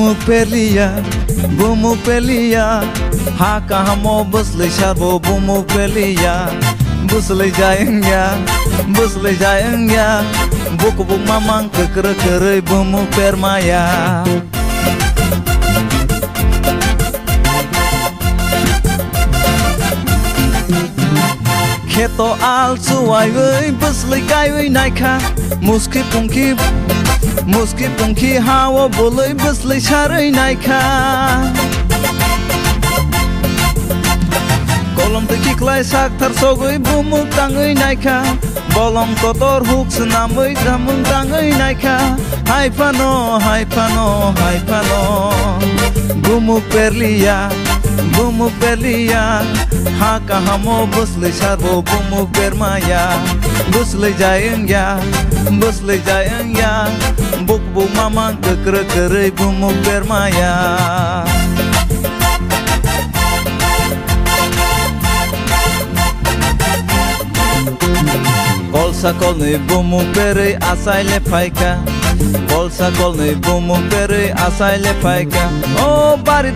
Bumuk Perliya ha kahamo busli sharbo Bumuk Perliya busli jayeng ya buk mamang kekere Bumuk Permaya Keto al suai wei busli kai wei naika muski pungki hawa boloi busli sharai naika kolom te kiklai sak thar sogoi Bumuk tangai naika bolong kotor huk senamoi damung tangai naika hai pano Bumuk Perliya ha kahamo busli sharbo Bumuk Permaya busli jayeng ya buk mamang kekere Bumuk Permaya Kolsa kolni Bumuk Peri asai lepaika Kolsa kolni Bumuk Peri asai lepaika Oh bari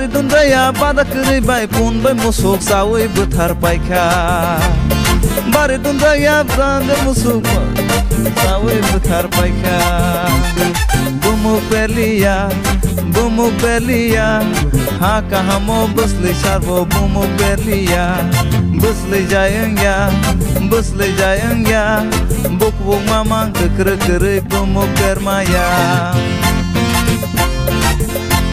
dundaya pada keri bai pun bai musuk sawi buthar paika Bari dundaya pada musuk sawi buthar paika Bumuk Perliya ha kahamo busli sharbo Bumuk Perliya busli jayeng ya buk mamang kekere Bumuk Permaya